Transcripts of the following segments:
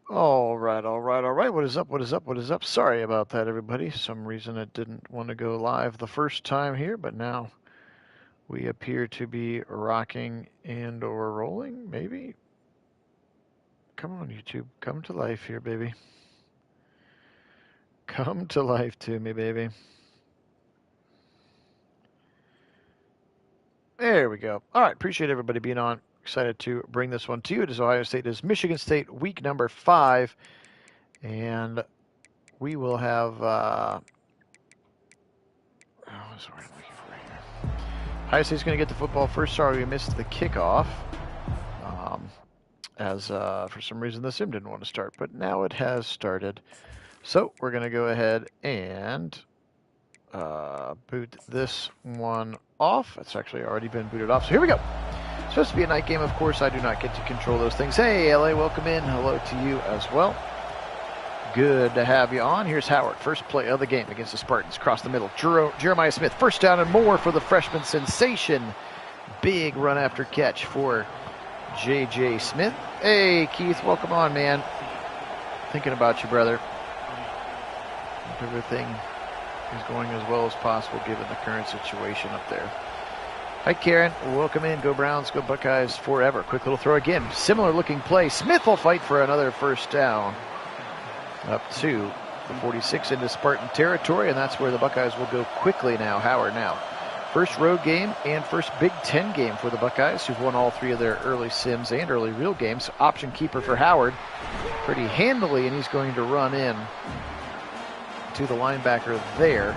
All right, all right, all right. What is up? What is up? What is up? Sorry about that, everybody. Some reason it didn't want to go live the first time here, but now we appear to be rocking and or rolling, maybe. Come on, YouTube. Come to life here, baby. Come to life to me, baby. There we go. All right, appreciate everybody being on. Excited to bring this one to you. It is Ohio State. It is Michigan State, week number 5. And we will have, sorry, I'm looking for it here. Ohio State's going to get the football first. Sorry we missed the kickoff. As for some reason the sim didn't want to start, but now it has started. So we're going to go ahead and boot this one off. It's actually already been booted off. So here we go. It's supposed to be a night game, of course. I do not get to control those things. Hey, LA, welcome in. Hello to you as well. Good to have you on. Here's Howard. First play of the game against the Spartans. Across the middle. Jeremiah Smith. First down and more for the freshman sensation. Big run after catch for J.J. Smith. Hey, Keith. Welcome on, man. Thinking about you, brother. Hope everything is going as well as possible given the current situation up there. Hi, Karen. Welcome in. Go Browns. Go Buckeyes forever. Quick little throw again. Similar looking play. Smith will fight for another first down. Up to the 46 into Spartan territory, and that's where the Buckeyes will go quickly now. Howard now. First road game and first Big Ten game for the Buckeyes, who've won all 3 of their early sims and early real games. Option keeper for Howard pretty handily, and he's going to run in to the linebacker there.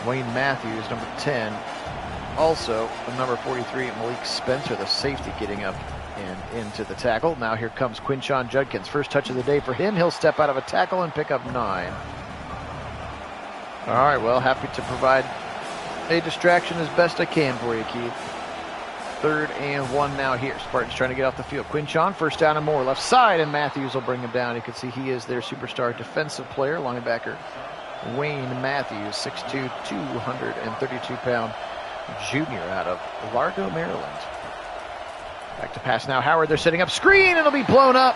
Wayne Matthews, number 10. Also, number 43, Malik Spencer, the safety, getting up and into the tackle. Now here comes Quinshon Judkins. First touch of the day for him. He'll step out of a tackle and pick up 9. All right, well, happy to provide a distraction as best I can for you, Keith. 3rd and 1 now here. Spartans trying to get off the field. Quinshon, first down and more. Left side, and Matthews will bring him down. You can see he is their superstar defensive player, linebacker Wayne Matthews, 6'2", 232-pound junior out of Largo, Maryland. Back to pass now. Howard, they're setting up screen. It'll be blown up.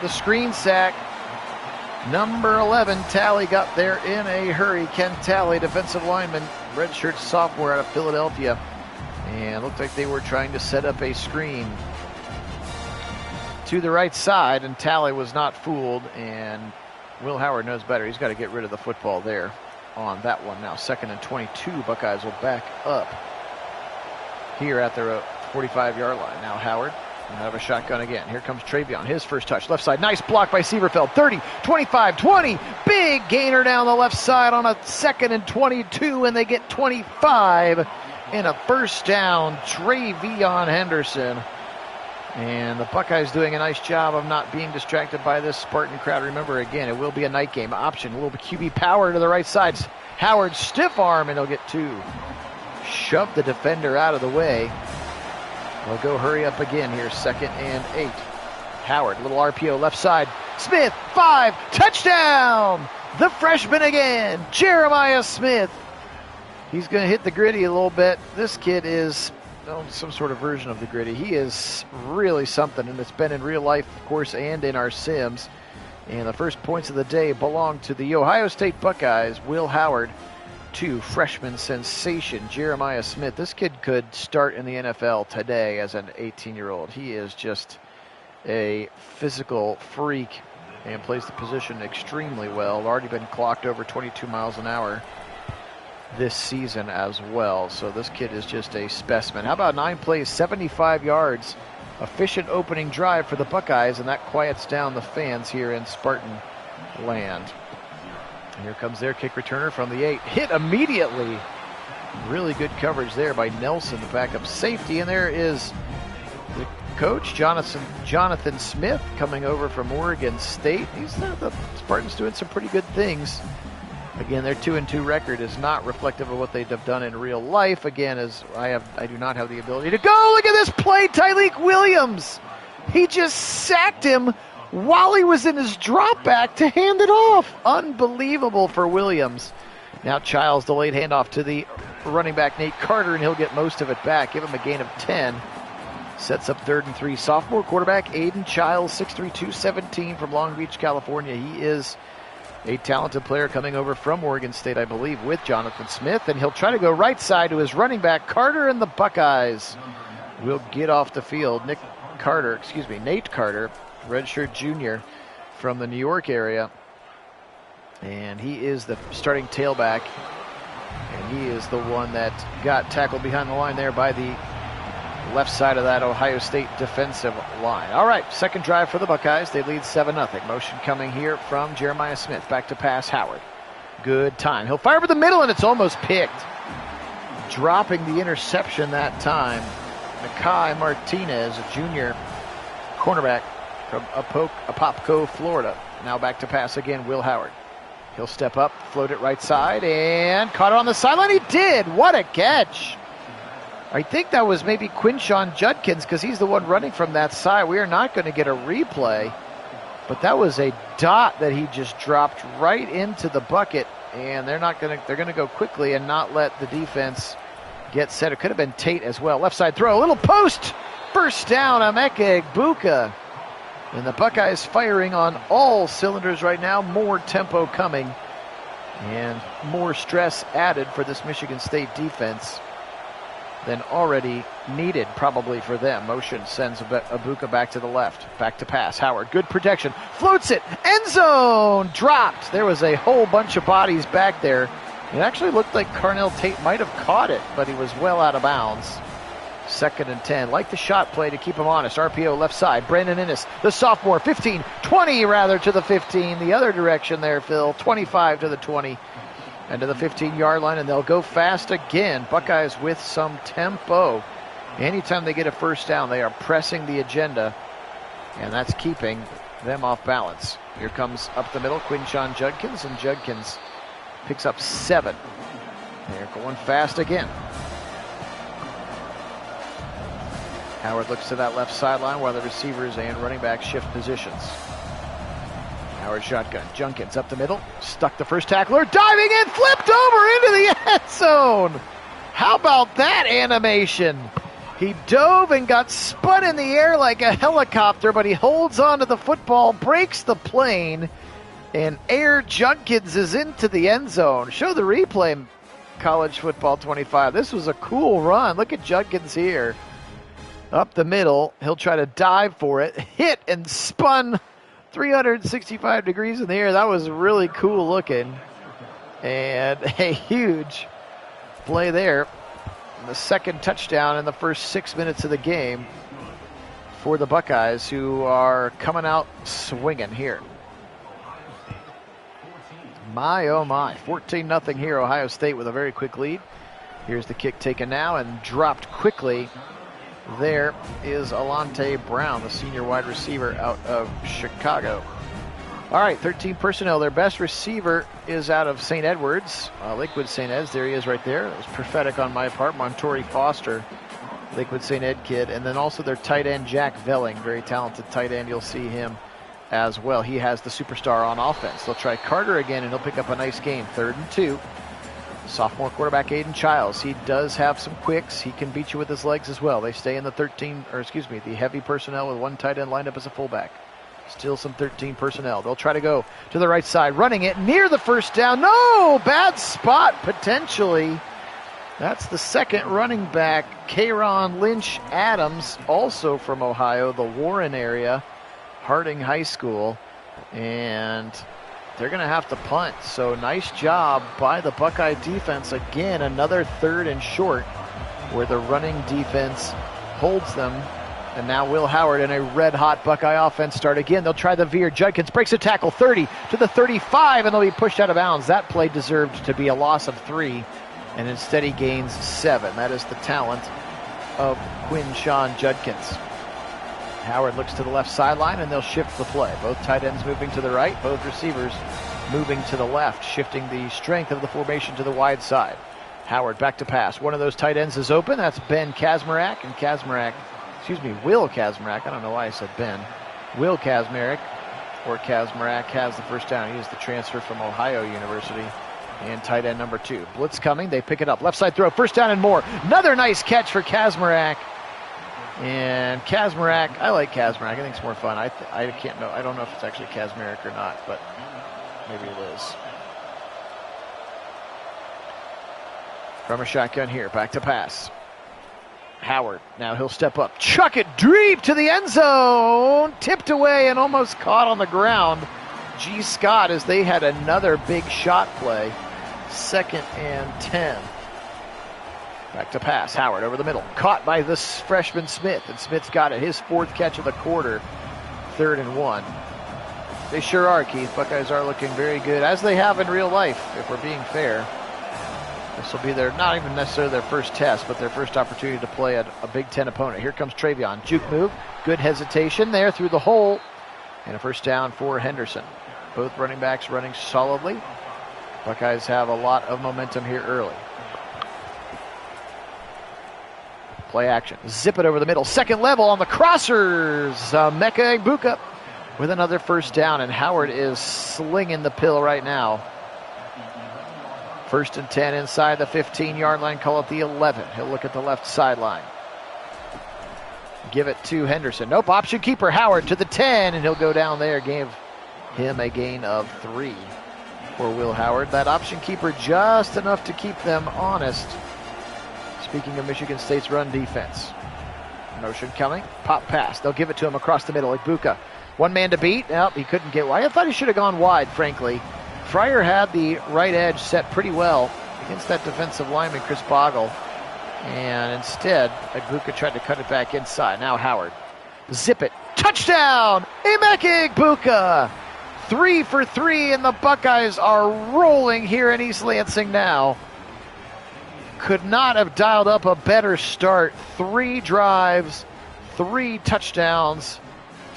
The screen sack. Number 11, Talley got there in a hurry. Ken Talley, defensive lineman, redshirt sophomore out of Philadelphia. And looked like they were trying to set up a screen to the right side, and Talley was not fooled, and Will Howard knows better. He's got to get rid of the football there on that one. Now 2nd and 22. Buckeyes will back up here at their 45-yard line. Now Howard out of a shotgun again. Here comes Travion. His first touch. Left side. Nice block by Sieverfeld. 30, 25, 20. Big gainer down the left side on a 2nd and 22, and they get 25 and a first down. Travion Henderson. And the Buckeyes doing a nice job of not being distracted by this Spartan crowd. Remember, again, it will be a night game. Option, a little QB power to the right side. Howard, stiff arm, and he'll get 2. Shove the defender out of the way. They'll go hurry up again here, 2nd and 8. Howard, little RPO left side. Smith, 5, touchdown! The freshman again, Jeremiah Smith. He's going to hit the gritty a little bit. This kid is some sort of version of the gritty. He is really something, and it's been in real life, of course, and in our sims. And the first points of the day belong to the Ohio State Buckeyes. Will Howard to freshman sensation Jeremiah Smith. This kid could start in the NFL today as an 18-year-old. He is just a physical freak and plays the position extremely well. Already been clocked over 22 miles an hour this season as well. So this kid is just a specimen. How about 9 plays, 75 yards, efficient opening drive for the Buckeyes, and that quiets down the fans here in Spartan land. And here comes their kick returner from the 8. Hit immediately. Really good coverage there by Nelson, the backup safety. And there is the coach, Jonathan Smith, coming over from Oregon State. The Spartans doing some pretty good things. Again, their 2-2 record is not reflective of what they've done in real life. Again, as I do not have the ability to go. Look at this play, Tyleek Williams. He just sacked him while he was in his drop back to hand it off. Unbelievable for Williams. Now Childs, delayed handoff to the running back Nate Carter, and he'll get most of it back. Give him a gain of 10. Sets up 3rd and 3. Sophomore quarterback Aiden Childs, 6'3", 217 from Long Beach, California. He is a talented player coming over from Oregon State, I believe, with Jonathan Smith. And he'll try to go right side to his running back, Carter, and the Buckeyes will get off the field. Nate Carter, redshirt junior from the New York area. And he is the starting tailback. And he is the one that got tackled behind the line there by the left side of that Ohio State defensive line. All right, second drive for the Buckeyes. They lead 7-0. Motion coming here from Jeremiah Smith. Back to pass, Howard. Good time. He'll fire over the middle, and it's almost picked. Dropping the interception that time. Nakai Martinez, a junior cornerback from Apopka, Florida. Now back to pass again, Will Howard. He'll step up, float it right side, and caught it on the sideline. He did. What a catch. I think that was maybe Quinshon Judkins because he's the one running from that side. We are not going to get a replay, but that was a dot that he just dropped right into the bucket, and they're going to go quickly and not let the defense get set. It could have been Tate as well. Left side throw, a little post, first down, Emeka Egbuka. And the Buckeyes firing on all cylinders right now. More tempo coming and more stress added for this Michigan State defense than already needed probably for them. Motion sends Egbuka back to the left. Back to pass. Howard, good protection. Floats it. End zone. Dropped. There was a whole bunch of bodies back there. It actually looked like Carnell Tate might have caught it, but he was well out of bounds. 2nd and 10. Like the shot play to keep him honest. RPO left side. Brandon Innes, the sophomore, 20 rather to the 15. The other direction there, Phil. 25 to the 20 and to the 15-yard line, and they'll go fast again. Buckeyes with some tempo. Anytime they get a first down, they are pressing the agenda, and that's keeping them off balance. Here comes up the middle, Quinshon Judkins, and Judkins picks up 7. They're going fast again. Howard looks to that left sideline while the receivers and running backs shift positions. Howard shotgun. Judkins up the middle. Stuck the first tackler. Diving in. Flipped over into the end zone. How about that animation? He dove and got spun in the air like a helicopter, but he holds on to the football, breaks the plane, and Air Judkins is into the end zone. Show the replay, College Football 25. This was a cool run. Look at Judkins here. Up the middle. He'll try to dive for it. Hit and spun 365 degrees in the air. That was really cool looking. And a huge play there. The second touchdown in the first 6 minutes of the game for the Buckeyes, who are coming out swinging here. My, oh my. 14-0 here, Ohio State with a very quick lead. Here's the kick taken now and dropped quickly. There is Alante Brown, the senior wide receiver out of Chicago. All right, 13 personnel. Their best receiver is out of St. Edwards, Lakewood St. Ed's. There he is right there. It was prophetic on my part. Montori Foster, Lakewood St. Ed kid. And then also their tight end, Jack Velling, very talented tight end. You'll see him as well. He has the superstar on offense. They'll try Carter again, and he'll pick up a nice gain. 3rd and 2. Sophomore quarterback Aiden Childs. He does have some quicks. He can beat you with his legs as well. They stay in the heavy personnel with one tight end lined up as a fullback. Still some 13 personnel. They'll try to go to the right side, running it near the first down. No, bad spot potentially. That's the second running back, Kayron Lynch Adams, also from Ohio, the Warren area, Harding High School. And they're going to have to punt. So nice job by the Buckeye defense. Again, another 3rd and short where the running defense holds them. And now Will Howard and a red-hot Buckeye offense start again. They'll try the veer. Judkins breaks a tackle, 30 to the 35, and they'll be pushed out of bounds. That play deserved to be a loss of 3, and instead he gains 7. That is the talent of Quinshon Judkins. Howard looks to the left sideline, and they'll shift the play. Both tight ends moving to the right, both receivers moving to the left, shifting the strength of the formation to the wide side. Howard back to pass. One of those tight ends is open. That's Ben Kazmarek, and Will Kazmarek. I don't know why I said Ben. Will Kazmarek has the first down. He is the transfer from Ohio University. And tight end number 2. Blitz coming. They pick it up. Left side throw. First down and more. Another nice catch for Kazmarek. And Kazmarek, I like Kazmarek. I think it's more fun. I can't know. I don't know if it's actually Kazmarek or not, but maybe it is. From a shotgun here, back to pass. Howard, now he'll step up. Chuck it deep to the end zone. Tipped away and almost caught on the ground. G. Scott, as they had another big shot play. 2nd and 10. Back to pass. Howard over the middle. Caught by this freshman Smith. And Smith's got it. His 4th catch of the quarter. 3rd and 1. They sure are, Keith. Buckeyes are looking very good, as they have in real life, if we're being fair. This will be their, not even necessarily their first test, but their first opportunity to play a Big Ten opponent. Here comes Travion. Juke move. Good hesitation there through the hole. And a first down for Henderson. Both running backs running solidly. Buckeyes have a lot of momentum here early. Play action. Zip it over the middle. 2nd level on the crossers. Mecca Egbuka with another first down. And Howard is slinging the pill right now. 1st and 10 inside the 15-yard line. Call it the 11. He'll look at the left sideline. Give it to Henderson. Nope, option keeper Howard to the 10, and he'll go down there. Gave him a gain of 3 for Will Howard. That option keeper just enough to keep them honest. Speaking of Michigan State's run defense. Motion coming. Pop pass. They'll give it to him across the middle. Egbuka. 1 man to beat. Nope, he couldn't get wide. I thought he should have gone wide, frankly. Fryer had the right edge set pretty well against that defensive lineman, Chris Bogle. And instead, Egbuka tried to cut it back inside. Now Howard. Zip it. Touchdown! Emeka Egbuka! 3 for 3, and the Buckeyes are rolling here in East Lansing now. Could not have dialed up a better start. 3 drives, 3 touchdowns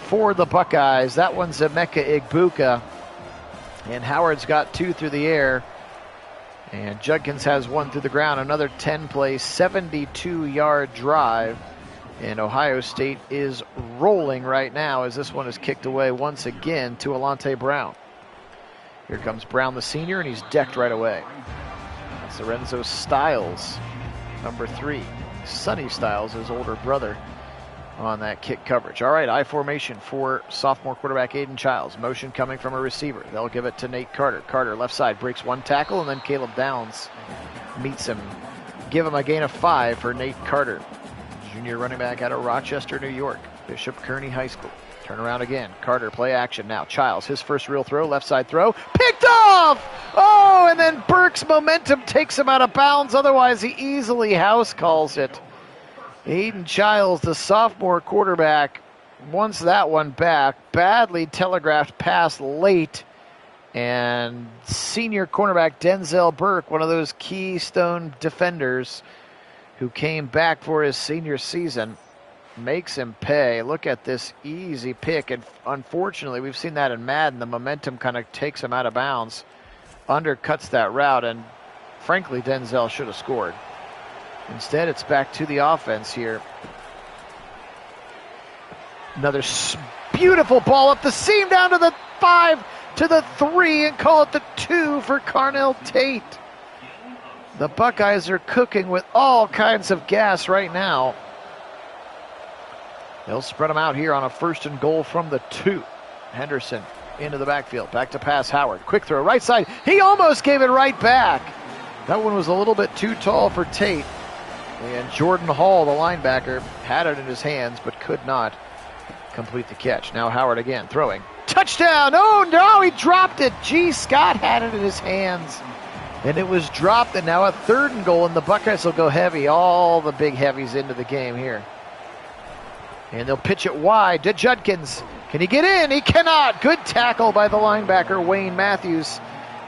for the Buckeyes. That one's Emeka Egbuka. And Howard's got 2 through the air. And Judkins has 1 through the ground. Another 10-play, 72-yard drive. And Ohio State is rolling right now as this one is kicked away once again to Alante Brown. Here comes Brown, the senior, and he's decked right away. That's Lorenzo Styles, number 3. Sonny Styles, his older brother, on that kick coverage. All right, I formation for sophomore quarterback Aiden Childs. Motion coming from a receiver. They'll give it to Nate Carter. Carter, left side, breaks 1 tackle, and then Caleb Downs meets him. Give him a gain of 5 for Nate Carter. Junior running back out of Rochester, New York. Bishop Kearney High School. Turn around again. Carter, play action now. Childs, his first real throw, left side throw. Picked off! Oh, and then Burke's momentum takes him out of bounds. Otherwise, he easily house calls it. Aiden Childs, the sophomore quarterback, wants that one back. Badly telegraphed pass late. And senior cornerback Denzel Burke, one of those keystone defenders who came back for his senior season, makes him pay. Look at this easy pick. And unfortunately, we've seen that in Madden. The momentum kind of takes him out of bounds. Undercuts that route. And frankly, Denzel should have scored. Instead, it's back to the offense here. Another beautiful ball up the seam down to the 5, to the 3, and call it the 2 for Carnell Tate. The Buckeyes are cooking with all kinds of gas right now. They'll spread them out here on a 1st and goal from the 2. Henderson into the backfield. Back to pass Howard. Quick throw right side. He almost gave it right back. That one was a little bit too tall for Tate. And Jordan Hall, the linebacker, had it in his hands but could not complete the catch. Now Howard again throwing. Touchdown! Oh no, he dropped it. G. Scott had it in his hands. And it was dropped, and now a 3rd and goal, and the Buckeyes will go heavy. All the big heavies into the game here. And they'll pitch it wide to Judkins. Can he get in? He cannot. Good tackle by the linebacker, Wayne Matthews.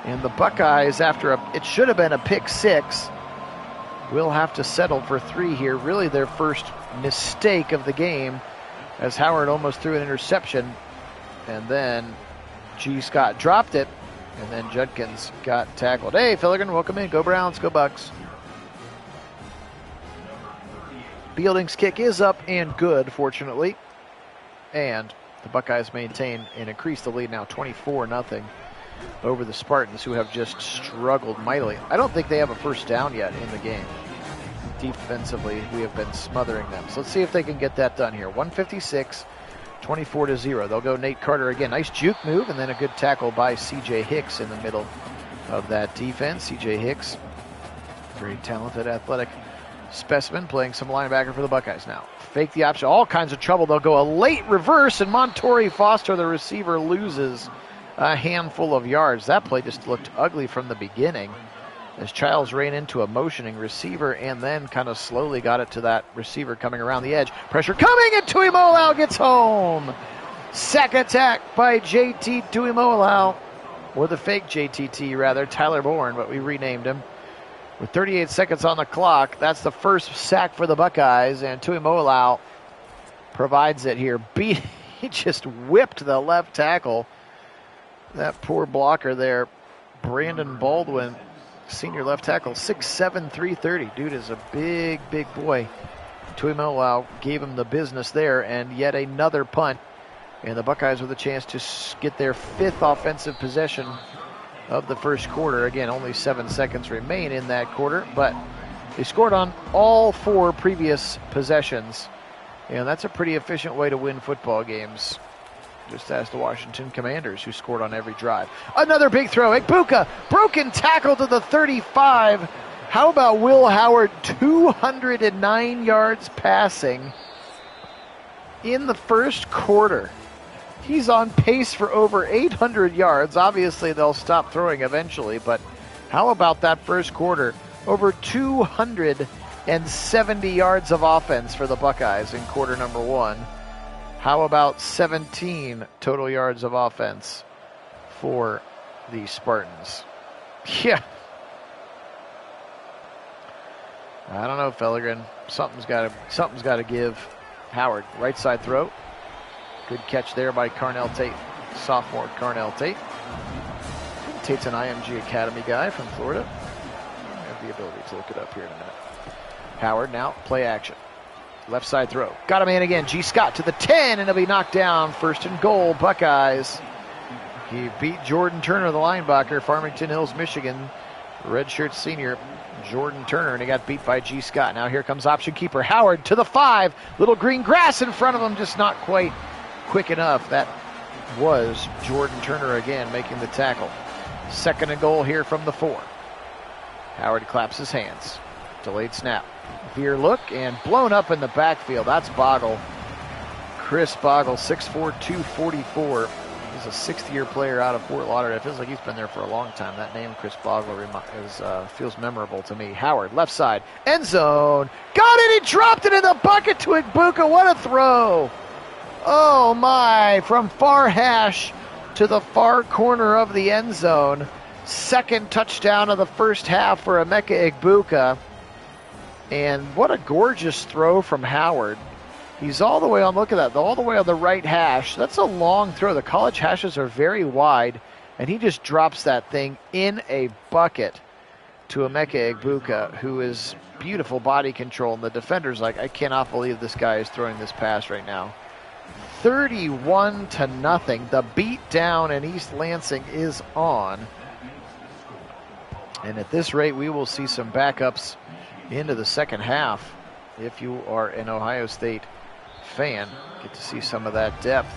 And the Buckeyes, after it should have been a pick 6, will have to settle for 3 here. Really their first mistake of the game, as Howard almost threw an interception. And then G. Scott dropped it. And then Judkins got tackled. Hey, Filligan, welcome in. Go Browns, go Bucks. Bealding's kick is up and good, fortunately. And the Buckeyes maintain and increase the lead now 24-0 over the Spartans, who have just struggled mightily. I don't think they have a first down yet in the game. defensively, we have been smothering them. So let's see if they can get that done here. 156, 24-0. They'll go Nate Carter again. Nice juke move, and then a good tackle by C.J. Hicks in the middle of that defense. C.J. Hicks, very talented, athletic specimen, playing some linebacker for the Buckeyes now. Fake the option, all kinds of trouble. They'll go a late reverse, and Montori Foster, the receiver, loses a handful of yards. That play just looked ugly from the beginning, as Childs ran into a motioning receiver and then kind of slowly got it to that receiver coming around the edge. Pressure coming, and Tuimoloau gets home. Sack attack by J.T. Tuimoloau, or the fake JTT rather, Tyler Bourne, but we renamed him. With 38 seconds on the clock, that's the first sack for the Buckeyes, and Tuimoloau provides it here. He just whipped the left tackle. That poor blocker there, Brandon Baldwin, senior left tackle, 6'7", 330. Dude is a big, big boy. Tuimoloau gave him the business there, and yet another punt. And the Buckeyes with a chance to get their 5th offensive possession of the first quarter. Again, only 7 seconds remain in that quarter, but they scored on all 4 previous possessions. And that's a pretty efficient way to win football games. Just as the Washington Commanders, who scored on every drive. Another big throw. Egbuka, broken tackle to the 35. How about Will Howard? 209 yards passing in the first quarter. He's on pace for over 800 yards. Obviously, they'll stop throwing eventually, but how about that first quarter? Over 270 yards of offense for the Buckeyes in quarter number 1. How about 17 total yards of offense for the Spartans? Yeah. I don't know, Fellegren. Something's got to give. Howard, right side throw. Good catch there by Carnell Tate, sophomore Carnell Tate. Tate's an IMG Academy guy from Florida. I have the ability to look it up here in a minute. Howard now, play action. Left side throw. Got a man again. G. Scott to the 10, and he'll be knocked down. 1st and goal, Buckeyes. He beat Jordan Turner, the linebacker, Farmington Hills, Michigan. Redshirt senior Jordan Turner, and he got beat by G. Scott. Now here comes option keeper Howard to the 5. Little green grass in front of him, just not quite quick enough. That was Jordan Turner again making the tackle. 2nd and goal here from the 4. Howard claps his hands. Delayed snap. Veer look, and blown up in the backfield. That's Boggle. Chris Boggle, 6'4", 244. He's a 6th-year player out of Fort Lauderdale. It feels like he's been there for a long time. That name, Chris Boggle, feels memorable to me. Howard, left side, end zone. Got it! He dropped it in the bucket to Egbuka. What a throw! Oh, my. From far hash to the far corner of the end zone. 2nd touchdown of the first half for Emeka Egbuka. And what a gorgeous throw from Howard. He's all the way on, look at that, all the way on the right hash. That's a long throw. The college hashes are very wide, and he just drops that thing in a bucket to Emeka Egbuka, who is beautiful body control. And the defender's like, I cannot believe this guy is throwing this pass right now. 31-0. The beat down in East Lansing is on. And at this rate, we will see some backups into the second half. If you are an Ohio State fan, get to see some of that depth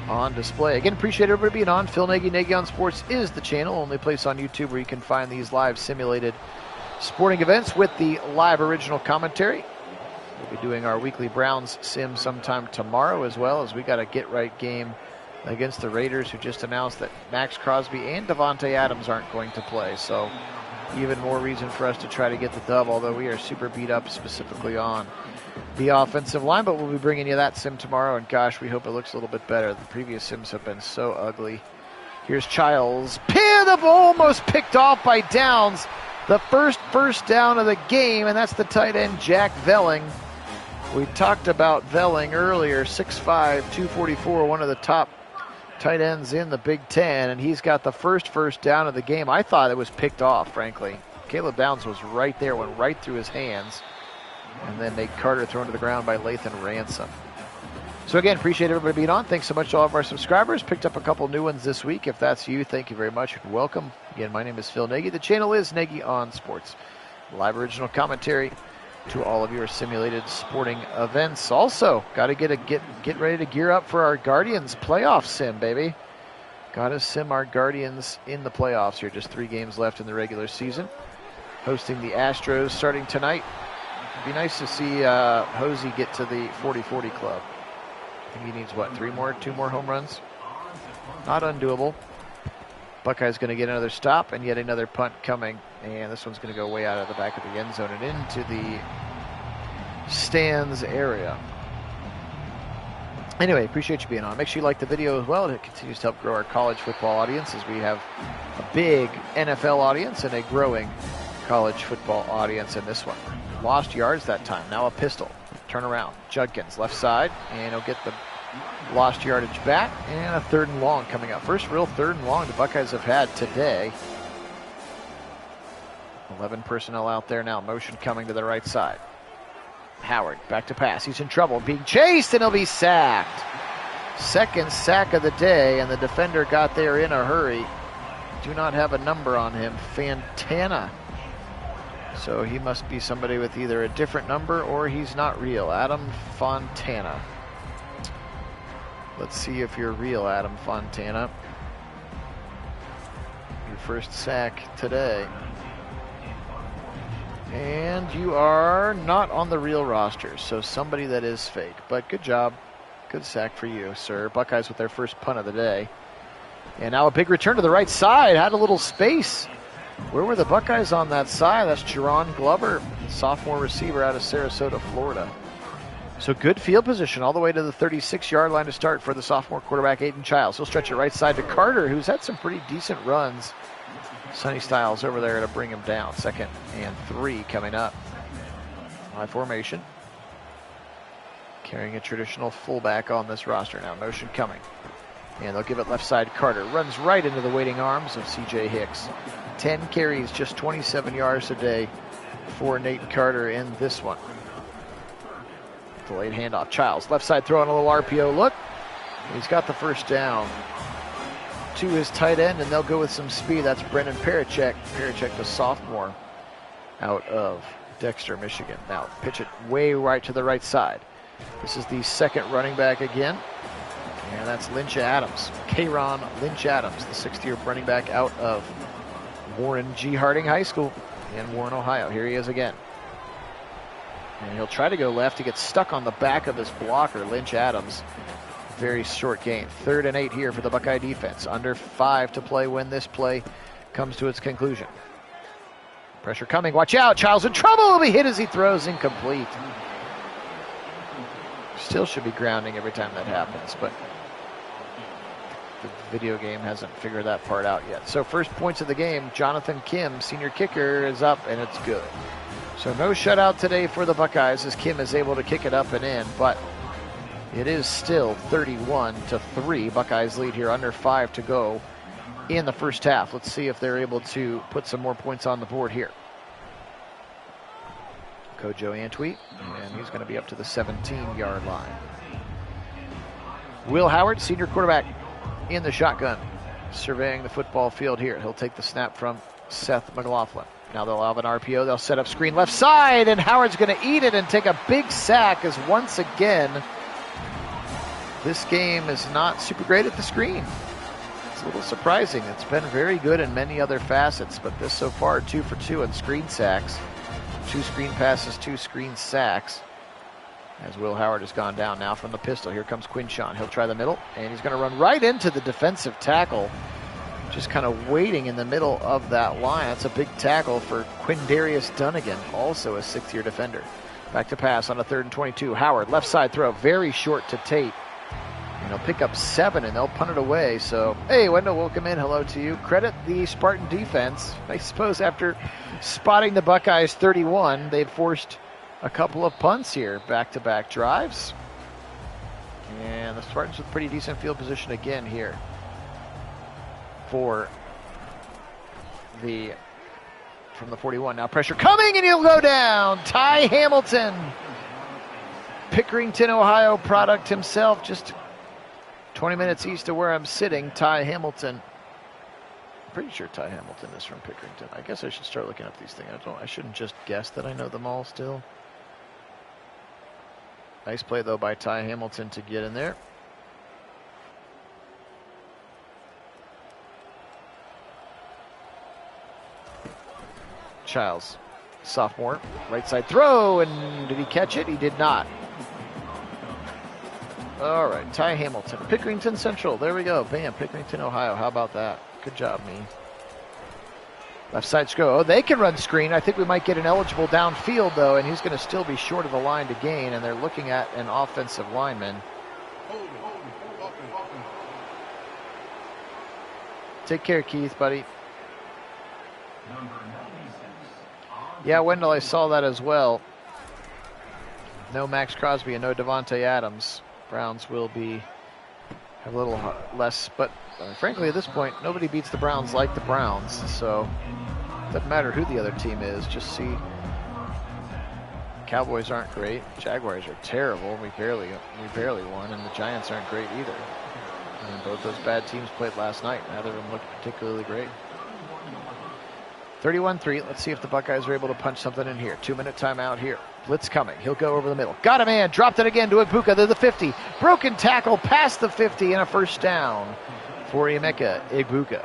on display. Again, appreciate everybody being on. Phil Nagy, Nagy on Sports is the channel, only place on YouTube where you can find these live simulated sporting events with the live original commentary. We'll be doing our weekly Browns sim sometime tomorrow, as well as we got a get-right game against the Raiders, who just announced that Max Crosby and Devontae Adams aren't going to play. So even more reason for us to try to get the dub, although we are super beat up specifically on the offensive line. But we'll be bringing you that sim tomorrow, and gosh, we hope it looks a little bit better. The previous sims have been so ugly. Here's Childs. Almost picked off by Downs. The first down of the game, and that's the tight end, Jack Velling. We talked about Velling earlier, 6'5", 244, one of the top tight ends in the Big Ten, and he's got the first down of the game. I thought it was picked off, frankly. Caleb Downs was right there, went right through his hands, and then Nate Carter thrown to the ground by Lathan Ransom. So again, appreciate everybody being on. Thanks so much to all of our subscribers. Picked up a couple new ones this week. If that's you, thank you very much. Welcome. Again, my name is Phil Nagy. The channel is Nagy on Sports. live original commentary to all of your simulated sporting events. Also, got to get ready to gear up for our Guardians playoff sim, baby. Got to sim our Guardians in the playoffs here. Just 3 games left in the regular season. Hosting the Astros starting tonight. It'd be nice to see Hosey get to the 40-40 club. I think he needs, what, 2 more home runs? Not undoable. Buckeyes going to get another stop and yet another punt coming. And this one's going to go way out of the back of the end zone and into the stands area. Anyway, appreciate you being on. Make sure you like the video as well. It continues to help grow our college football audience as we have a big NFL audience and a growing college football audience in this one. Lost yards that time. Now a pistol. Turn around. Judkins left side, and he'll get the lost yardage back. And a 3rd and long coming up. First real 3rd and long the Buckeyes have had today. 11 personnel out there now. Motion coming to the right side. Howard back to pass. He's in trouble. Being chased, and he'll be sacked. 2nd sack of the day, and the defender got there in a hurry. Do not have a number on him. Fantana. So he must be somebody with either a different number or he's not real. Adam Fontana. Let's see if you're real, Adam Fontana. Your first sack today. And you are not on the real roster, so somebody that is fake. But good job. Good sack for you, sir. Buckeyes with their first punt of the day. And now a big return to the right side. Had a little space. Where were the Buckeyes on that side? That's Jerron Glover, sophomore receiver out of Sarasota, Florida. So good field position all the way to the 36-yard line to start for the sophomore quarterback, Aiden Childs. He'll stretch it right side to Carter, who's had some pretty decent runs. Sonny Styles over there to bring him down. 2nd and 3 coming up. High formation. Carrying a traditional fullback on this roster now. Motion coming. And they'll give it left side. Carter runs right into the waiting arms of C.J. Hicks. 10 carries, just 27 yards a day for Nate Carter in this one. Delayed handoff. Childs, left side throwing a little RPO look. He's got the first down to his tight end, and they'll go with some speed. That's Brendan Parachek. Parachek, the sophomore out of Dexter, Michigan. Now pitch it way right to the right side. This is the 2nd running back again. And that's Lynch Adams. Kayron Lynch Adams, the 6th-year running back out of Warren G. Harding High School in Warren, Ohio. Here he is again. And he'll try to go left. He gets stuck on the back of his blocker, Lynch Adams. Very short gain. 3rd and 8 here for the Buckeye defense. Under 5 to play when this play comes to its conclusion. Pressure coming. Watch out. Childs in trouble. He'll be hit as he throws incomplete. Still should be grounding every time that happens, but the video game hasn't figured that part out yet. So first points of the game, Jonathan Kim, senior kicker, is up, and it's good. So no shutout today for the Buckeyes as Kim is able to kick it up and in, but it is still 31-3. Buckeyes lead here, under 5 to go in the first half. Let's see if they're able to put some more points on the board here. Kojo Antwi, and he's going to be up to the 17-yard line. Will Howard, senior quarterback, in the shotgun, surveying the football field here. He'll take the snap from Seth McLaughlin. Now they'll have an RPO. They'll set up screen left side, and Howard's going to eat it and take a big sack as once again, this game is not super great at the screen. It's a little surprising. It's been very good in many other facets, but this so far 2 for 2 in screen sacks. 2 screen passes, 2 screen sacks. As Will Howard has gone down now from the pistol. Here comes Quinshon. He'll try the middle, and he's going to run right into the defensive tackle. Just kind of waiting in the middle of that line. That's a big tackle for Quindarius Dunnigan, also a 6th-year defender. Back to pass on a 3rd and 22. Howard, left side throw, very short to Tate. And he'll pick up 7, and they'll punt it away. So, hey, Wendell, welcome in. Hello to you. Credit the Spartan defense. I suppose after spotting the Buckeyes 31, they've forced a couple of punts here, back-to-back drives. And the Spartans with pretty decent field position again here for from the 41. Now pressure coming, and he'll go down. Ty Hamilton, Pickerington, Ohio product himself, just 20 minutes east of where I'm sitting. Ty Hamilton Pretty sure Ty Hamilton is from Pickerington. I guess I should start looking up these things. I shouldn't just guess that I know them all still. Nice play, though, by Ty Hamilton to get in there. Childs, sophomore, right side throw, and did he catch it? He did not. All right, Ty Hamilton, Pickerington Central. There we go. Bam, Pickerington, Ohio. How about that? Good job, me. Left side screw. Oh, they can run screen. I think we might get an eligible downfield, though, and he's going to still be short of the line to gain, and they're looking at an offensive lineman. Take care, Keith, buddy. Yeah, Wendell, I saw that as well. No Max Crosby and no Devontae Adams. Browns will have a little less, but frankly, at this point, nobody beats the Browns like the Browns, so it doesn't matter who the other team is. Just see, Cowboys aren't great, Jaguars are terrible. We barely won, and the Giants aren't great either. And both those bad teams played last night. Neither of them looked particularly great. 31-3. Let's see if the Buckeyes are able to punch something in here. 2-minute timeout here. Blitz coming. He'll go over the middle. Got a man. Dropped it again to Ibuka. They're the 50. Broken tackle past the 50 and a first down for Emeka Ibuka.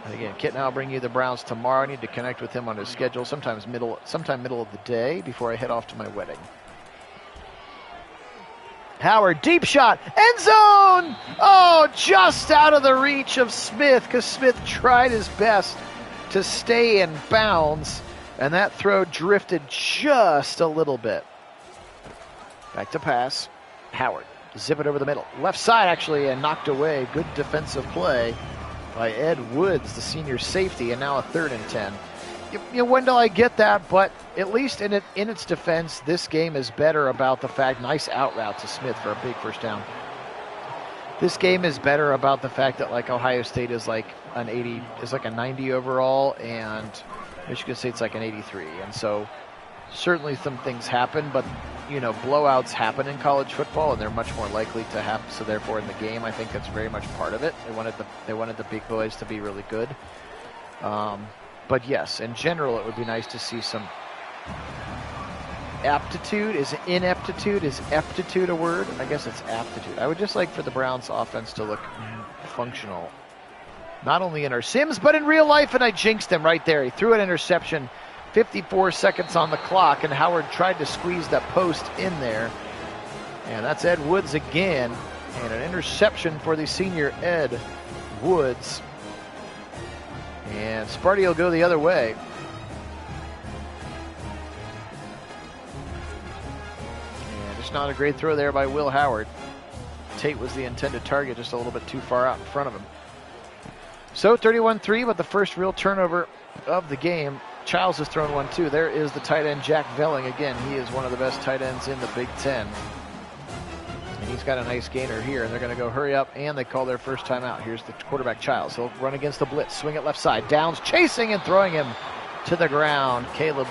And again, Kit Nagy will bring you the Browns tomorrow. I need to connect with him on his schedule. Sometime middle of the day before I head off to my wedding. Howard, deep shot, end zone! Oh, just out of the reach of Smith, because Smith tried his best to stay in bounds, and that throw drifted just a little bit. Back to pass. Howard, zip it over the middle. Left side, actually, and knocked away. Good defensive play by Ed Woods, the senior safety, and now a 3rd and 10. Wendell, I get that, but at least in its defense, this game is better about the fact, nice out route to Smith for a big first down. This game is better about the fact that like Ohio State is like an 80, is like a 90 overall, and Michigan State's like an 83. And so certainly some things happen, but blowouts happen in college football, and they're much more likely to happen. So therefore, in the game, I think that's very much part of it. They wanted the big boys to be really good. But yes, in general, it would be nice to see some aptitude. Is aptitude a word? I guess it's aptitude. I would just like for the Browns offense to look functional, not only in our sims, but in real life, and I jinxed him right there. He threw an interception, 54 seconds on the clock, and Howard tried to squeeze that post in there. And that's Ed Woods again, and an interception for the senior Ed Woods. And Sparty will go the other way. And just not a great throw there by Will Howard. Tate was the intended target, just a little bit too far out in front of him. So 31-3, but the first real turnover of the game. Childs has thrown one too. There is the tight end Jack Velling again. He is one of the best tight ends in the Big Ten. And he's got a nice gainer here, and they're going to go hurry up, and they call their first timeout. Here's the quarterback, Childs. He'll run against the blitz, swing it left side. Downs chasing and throwing him to the ground. Caleb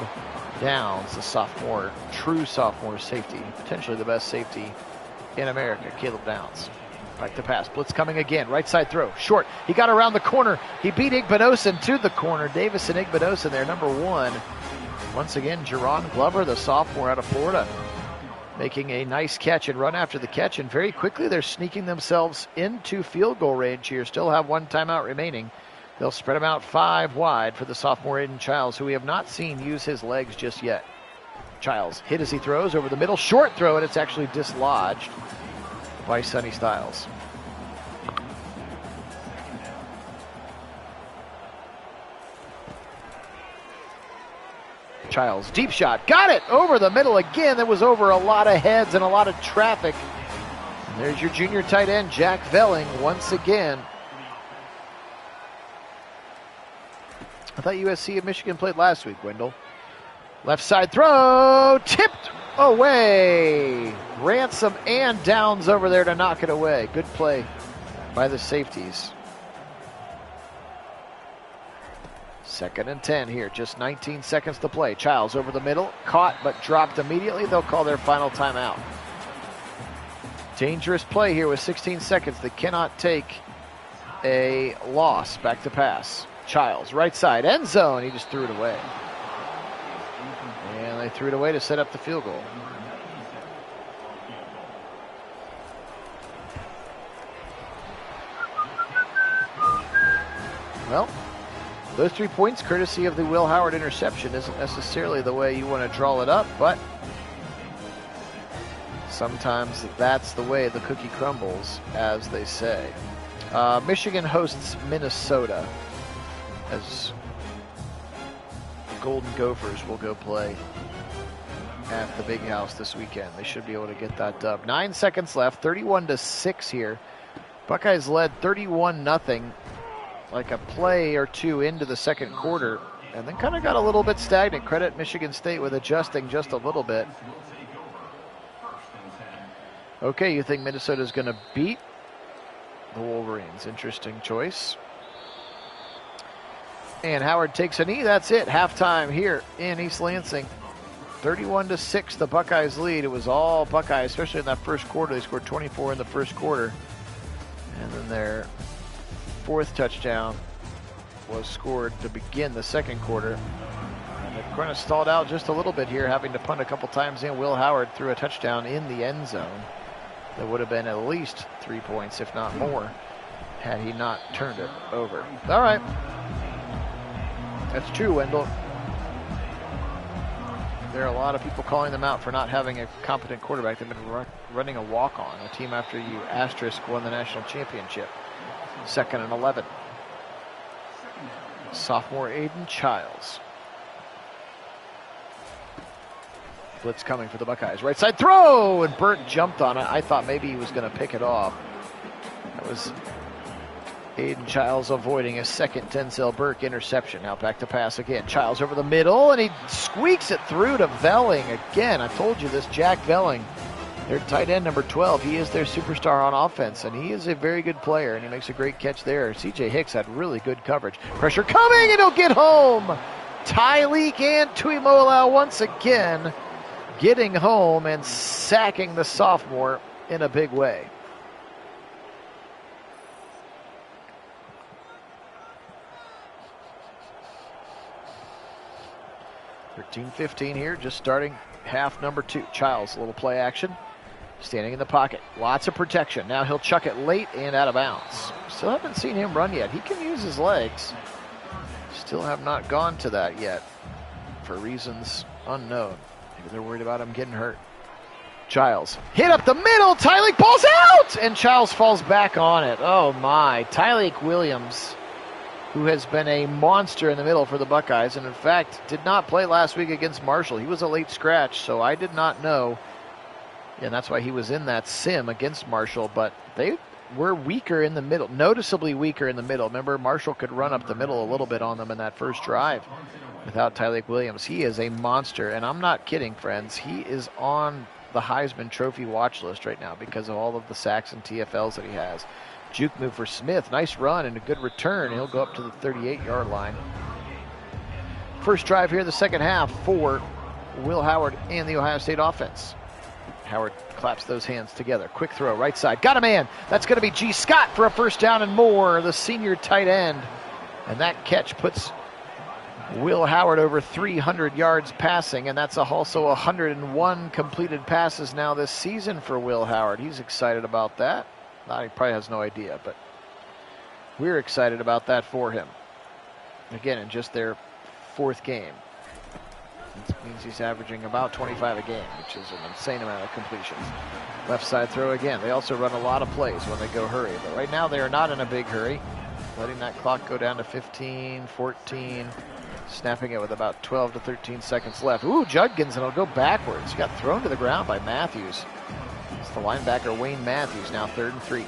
Downs, the sophomore, true sophomore safety, potentially the best safety in America, Caleb Downs. Back to pass. Blitz coming again. Right side throw. Short. He got around the corner. He beat Igbinosin to the corner. Davis and Igbinosin there, number 1. Once again, Jerron Glover, the sophomore out of Florida, making a nice catch and run after the catch. And very quickly, they're sneaking themselves into field goal range here. Still have one timeout remaining. They'll spread them out 5 wide for the sophomore Aiden Childs, who we have not seen use his legs just yet. Childs hit as he throws over the middle. Short throw, and it's actually dislodged by Sonny Styles. Childs, deep shot, got it over the middle again. That was over a lot of heads and a lot of traffic. And there's your junior tight end, Jack Velling, once again. I thought USC and Michigan played last week, Wendell. Left side throw, tipped away. Ransom and Downs over there to knock it away. Good play by the safeties. 2nd and 10 here, just 19 seconds to play. Childs over the middle, caught but dropped immediately. They'll call their final timeout. Dangerous play here with 16 seconds. They cannot take a loss. Back to pass. Childs, right side, end zone. He just threw it away. And they threw it away to set up the field goal. Well, those 3 points, courtesy of the Will Howard interception, isn't necessarily the way you want to draw it up, but sometimes that's the way the cookie crumbles, as they say. Michigan hosts Minnesota as the Golden Gophers will go play at the Big House this weekend. They should be able to get that dub. 9 seconds left, 31-6 here. Buckeyes led 31-0. Like a play or two into the second quarter, and then kind of got a little bit stagnant. Credit Michigan State with adjusting just a little bit. Okay, you think Minnesota's going to beat the Wolverines? Interesting choice. And Howard takes a knee. That's it. Halftime here in East Lansing. 31-6, the Buckeyes lead. It was all Buckeyes, especially in that first quarter. They scored 24 in the first quarter. And then their fourth touchdown was scored to begin the second quarter. And they've kind of stalled out just a little bit here, having to punt a couple times in. Will Howard threw a touchdown in the end zone. That would have been at least 3 points, if not more, had he not turned it over. All right. That's true, Wendell. There are a lot of people calling them out for not having a competent quarterback. They've been running a walk-on, a team after you asterisk won the national championship. 2nd and 11. Sophomore Aiden Childs. Blitz coming for the Buckeyes. Right side throw, and Burt jumped on it. I thought maybe he was going to pick it off. That was Aiden Childs avoiding a second Denzel Burke interception. Now back to pass again. Childs over the middle, and he squeaks it through to Velling again. I told you this, Jack Velling, their tight end number 12. He is their superstar on offense, and he is a very good player, and he makes a great catch there. C.J. Hicks had really good coverage. Pressure coming, and he'll get home. Tyleek and Tuimolau once again getting home and sacking the sophomore in a big way. .15 here, just starting half number 2. Childs, a little play action. Standing in the pocket. Lots of protection. Now he'll chuck it late and out of bounds. Still haven't seen him run yet. He can use his legs. Still have not gone to that yet for reasons unknown. Maybe they're worried about him getting hurt. Childs hit up the middle. Tyleek balls out, and Childs falls back on it. Oh my. Tyleek Williams, who has been a monster in the middle for the Buckeyes, and in fact did not play last week against Marshall. He was a late scratch, so I did not know. And that's why he was in that sim against Marshall, but they were weaker in the middle, noticeably weaker in the middle. Remember, Marshall could run up the middle a little bit on them in that first drive without Tyleek Williams. He is a monster, and I'm not kidding, friends. He is on the Heisman Trophy watch list right now because of all of the sacks and TFLs that he has. Juke move for Smith. Nice run and a good return. He'll go up to the 38-yard line. First drive here, the second half for Will Howard and the Ohio State offense. Howard claps those hands together. Quick throw, right side. Got a man. That's going to be G. Scott for a first down and more, the senior tight end. And that catch puts Will Howard over 300 yards passing, and that's also 101 completed passes now this season for Will Howard. He's excited about that. He probably has no idea, but we're excited about that for him. Again, in just their 4th game. It means he's averaging about 25 a game, which is an insane amount of completions. Left side throw again. They also run a lot of plays when they go hurry, but right now they are not in a big hurry. Letting that clock go down to 15, 14, snapping it with about 12 to 13 seconds left. Ooh, Judkins, and it'll go backwards. He got thrown to the ground by Matthews. It's the linebacker, Wayne Matthews, now 3rd and 3.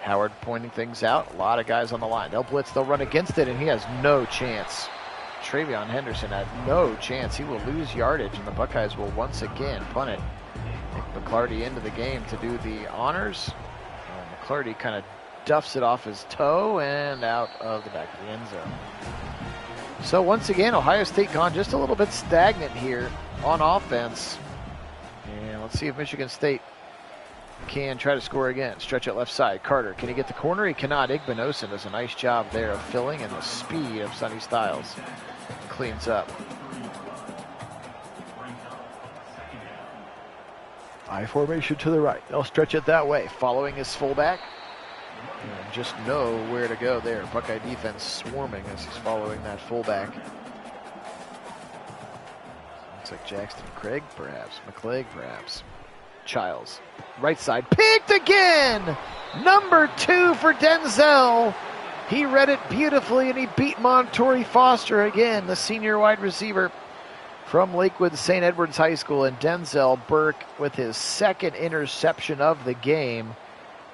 Howard pointing things out. A lot of guys on the line. They'll blitz, they'll run against it, and he has no chance. Travion Henderson had no chance. He will lose yardage, and the Buckeyes will once again punt it. Nick McClarty into the game to do the honors. McClarty kind of duffs it off his toe and out of the back of the end zone. So once again, Ohio State gone just a little bit stagnant here on offense. And let's see if Michigan State can try to score again. Stretch it left side. Carter, can he get the corner? He cannot. Igbenosin does a nice job there of filling, and the speed of Sonny Styles cleans up. I formation to the right. They'll stretch it that way, following his fullback. And just know where to go there. Buckeye defense swarming as he's following that fullback. Looks like Jackson Craig, perhaps. McClegg, perhaps. Childs, right side, picked again! Number 2 for Denzel. He read it beautifully, and he beat Montori Foster again, the senior wide receiver from Lakewood St. Edwards High School. And Denzel Burke, with his second interception of the game,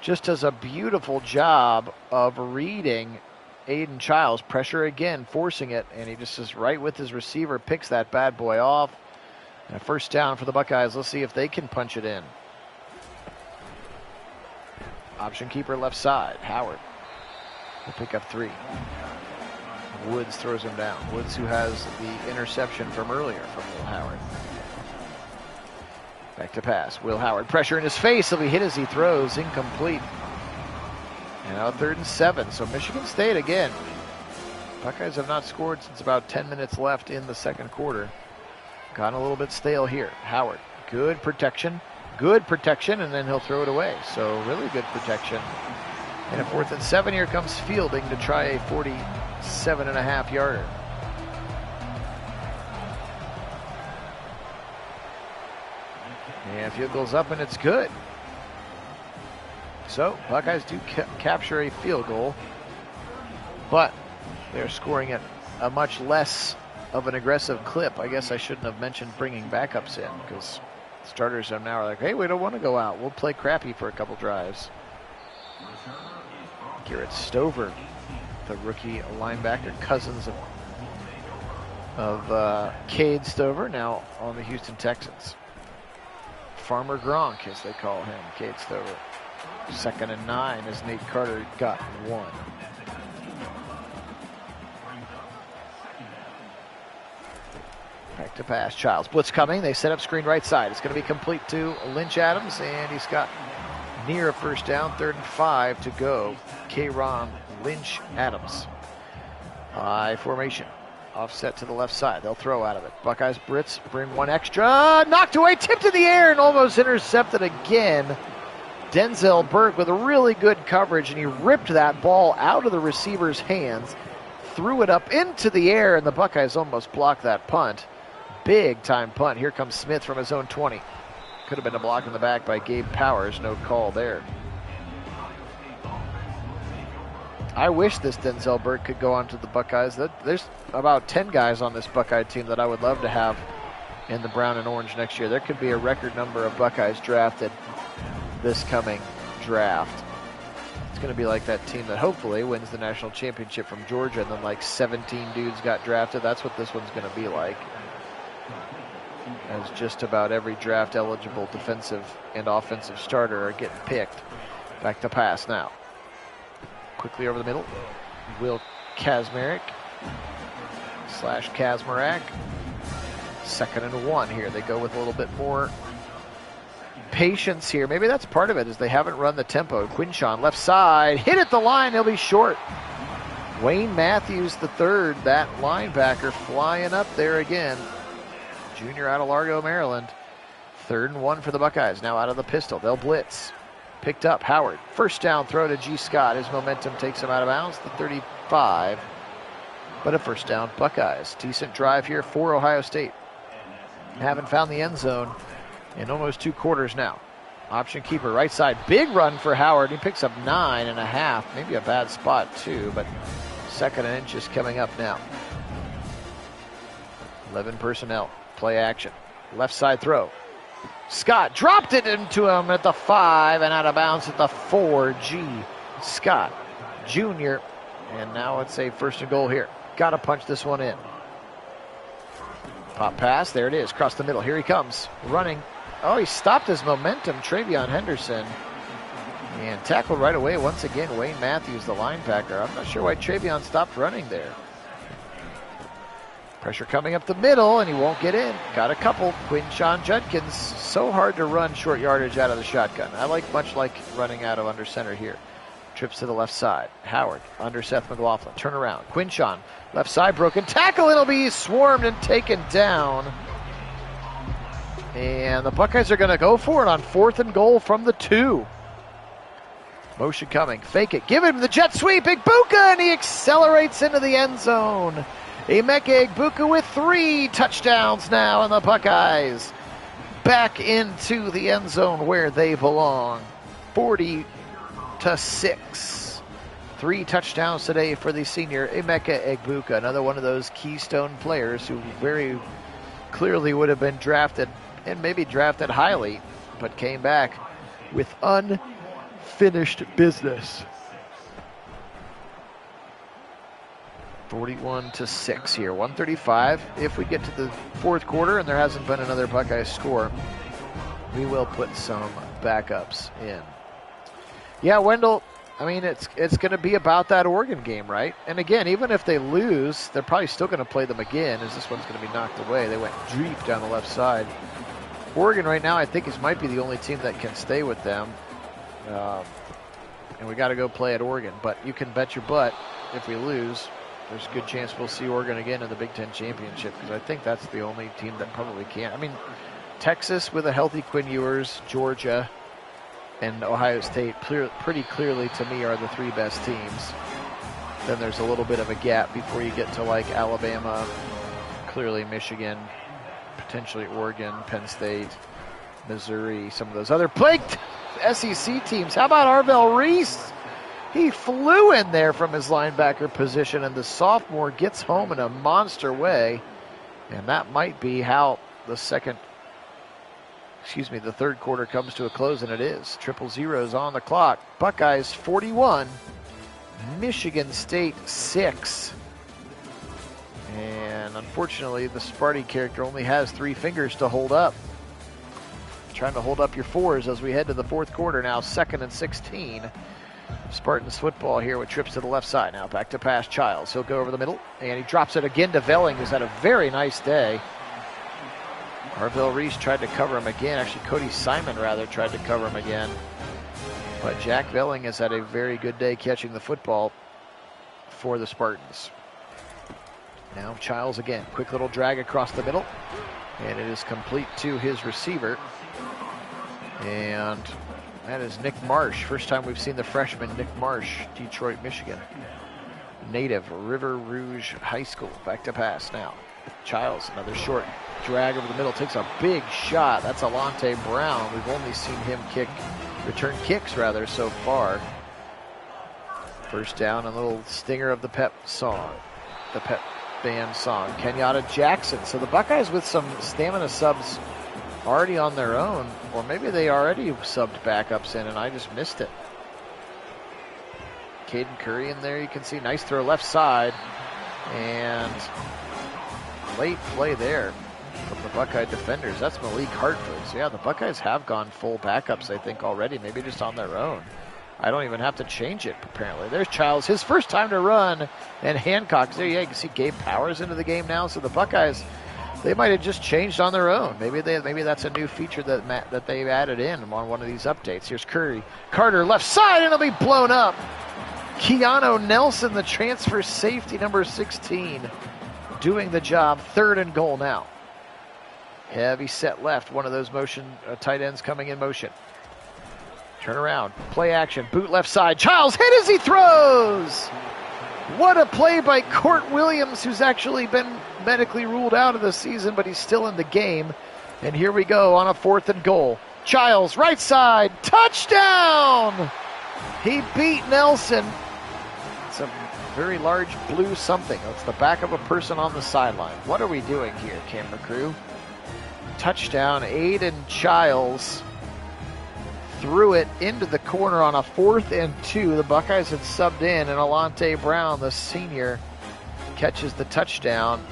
just does a beautiful job of reading Aiden Childs. Pressure again, forcing it, and he just is right with his receiver, picks that bad boy off. And a first down for the Buckeyes. Let's see if they can punch it in. Option keeper left side. Howard will pick up 3. Woods throws him down. Woods, who has the interception from earlier from Will Howard. Back to pass. Will Howard, pressure in his face. He'll be hit as he throws. Incomplete. And now 3rd and 7. So Michigan State again. Buckeyes have not scored since about 10 minutes left in the second quarter. Gotten a little bit stale here. Howard, good protection, and then he'll throw it away. So really good protection. And a 4th and 7, here comes Fielding to try a 47.5-yarder. And field goes up, and it's good. So Buckeyes do capture a field goal, but they're scoring at a much less of an aggressive clip. I guess I shouldn't have mentioned bringing backups in, because starters are now like, hey, we don't want to go out. We'll play crappy for a couple drives. Garrett Stover, the rookie linebacker, cousins of Cade Stover, now on the Houston Texans. Farmer Gronk, as they call him, Cade Stover. 2nd and 9 as Nate Carter got 1. Back to pass. Childs. Blitz coming. They set up screen right side. It's going to be complete to Lynch Adams, and he's got near a first down. 3rd and 5 to go. K-Ron Lynch Adams. High formation. Offset to the left side. They'll throw out of it. Buckeyes Brits bring 1 extra. Knocked away. Tipped in the air and almost intercepted again. Denzel Burke with a really good coverage, and he ripped that ball out of the receiver's hands. Threw it up into the air, and the Buckeyes almost blocked that punt. Big time punt. Here comes Smith from his own 20. Could have been a block in the back by Gabe Powers. No call there. I wish this Denzel Burke could go on to the Buckeyes. There's about 10 guys on this Buckeye team that I would love to have in the brown and orange next year. There could be a record number of Buckeyes drafted this coming draft. It's going to be like that team that hopefully wins the national championship from Georgia, and then like 17 dudes got drafted. That's what this one's going to be like. As just about every draft-eligible defensive and offensive starter are getting picked. Back to pass now. Quickly over the middle. Will Kazmarek / Kazmarek. 2nd and 1 here. They go with a little bit more patience here. Maybe that's part of it, is they haven't run the tempo. Quinshawn left side, hit at the line, he'll be short. Wayne Matthews III, that linebacker, flying up there again. Junior out of Largo, Maryland. 3rd and 1 for the Buckeyes. Now out of the pistol, they'll blitz. Picked up, Howard. First down throw to G. Scott. His momentum takes him out of bounds, the 35. But a first down, Buckeyes. Decent drive here for Ohio State. Haven't found the end zone in almost 2 quarters now. Option keeper, right side. Big run for Howard. He picks up 9.5. Maybe a bad spot, too, but 2nd and inches coming up now. 11 personnel. Play action. Left side throw. Scott dropped it into him at the 5 and out of bounds at the 4. G. Scott Jr. And now it's a 1st and goal here. Got to punch this one in. Pop pass. There it is. Across the middle. Here he comes. Running. Oh, he stopped his momentum. Travion Henderson. And tackled right away once again. Wayne Matthews, the linebacker. I'm not sure why Travion stopped running there. Pressure coming up the middle, and he won't get in. Got a couple. Quinshon Judkins, so hard to run short yardage out of the shotgun. Much like running out of under center here. Trips to the left side. Howard under Seth McLaughlin. Turn around. Quinshon, left side, broken tackle. It'll be swarmed and taken down. And the Buckeyes are going to go for it on 4th and goal from the 2. Motion coming. Fake it. Give him the jet sweep. Egbuka, and he accelerates into the end zone. Emeka Egbuka with 3 touchdowns now, and the Buckeyes back into the end zone where they belong. 40-6. 3 touchdowns today for the senior Emeka Egbuka, another one of those keystone players who very clearly would have been drafted, and maybe drafted highly, but came back with unfinished business. 41-6 here. 1:35. If we get to the 4th quarter and there hasn't been another Buckeye score, we will put some backups in. Yeah, Wendell, I mean, it's going to be about that Oregon game, right? And again, even if they lose, they're probably still going to play them again, as this one's going to be knocked away. They went deep down the left side. Oregon right now, I think, might be the only team that can stay with them. And we got to go play at Oregon. But you can bet your butt, if we lose, there's a good chance we'll see Oregon again in the Big Ten Championship, because I think that's the only team that probably can. I mean, Texas with a healthy Quinn Ewers, Georgia, and Ohio State pretty clearly to me are the 3 best teams. Then there's a little bit of a gap before you get to like Alabama, clearly Michigan, potentially Oregon, Penn State, Missouri, some of those other plagued SEC teams. How about Arvell Reese? He flew in there from his linebacker position, and the sophomore gets home in a monster way. And that might be how the 3rd quarter comes to a close, and it is. 0-0 on the clock. Buckeyes 41, Michigan State 6. And unfortunately, the Sparty character only has 3 fingers to hold up. Trying to hold up your 4s as we head to the 4th quarter now. 2nd and 16. Spartans football here with trips to the left side. Now back to pass Childs. He'll go over the middle, and he drops it again to Velling, who's had a very nice day. Arvell Reese tried to cover him again. Actually, Cody Simon rather tried to cover him again. But Jack Velling has had a very good day catching the football for the Spartans. Now Childs again. Quick little drag across the middle, and it is complete to his receiver. And that is Nick Marsh. First time we've seen the freshman Nick Marsh, Detroit, Michigan. Native, River Rouge High School. Back to pass now. Childs, another short drag over the middle. Takes a big shot. That's Alante Brown. We've only seen him return kicks so far. First down, a little stinger of the pep song. The pep band song. Kenyatta Jackson. So the Buckeyes with some stamina subs already on their own, or maybe they already subbed backups in and I just missed it. Caden Curry in there, you can see. Nice throw left side, and late play there from the Buckeye defenders. That's Malik Hartford. So yeah, the Buckeyes have gone full backups, I think, already, maybe just on their own. I don't even have to change it, apparently. There's Childs, his first time to run, and Hancock. There you can see Gabe Powers into the game now, so the Buckeyes, they might have just changed on their own. Maybe that's a new feature that they've added in on one of these updates. Here's Curry. Carter left side, and it'll be blown up. Keanu Nelson, the transfer safety, number 16, doing the job. 3rd and goal now. Heavy set left. One of those tight ends coming in motion. Turn around. Play action. Boot left side. Childs hit as he throws. What a play by Court Williams, who's actually been medically ruled out of the season, but he's still in the game. And here we go on a 4th and goal. Childs, right side, touchdown! He beat Nelson. It's a very large blue something. It's the back of a person on the sideline. What are we doing here, camera crew? Touchdown, Aiden Childs threw it into the corner on a 4th and 2. The Buckeyes had subbed in, and Alante Brown, the senior, catches the touchdown.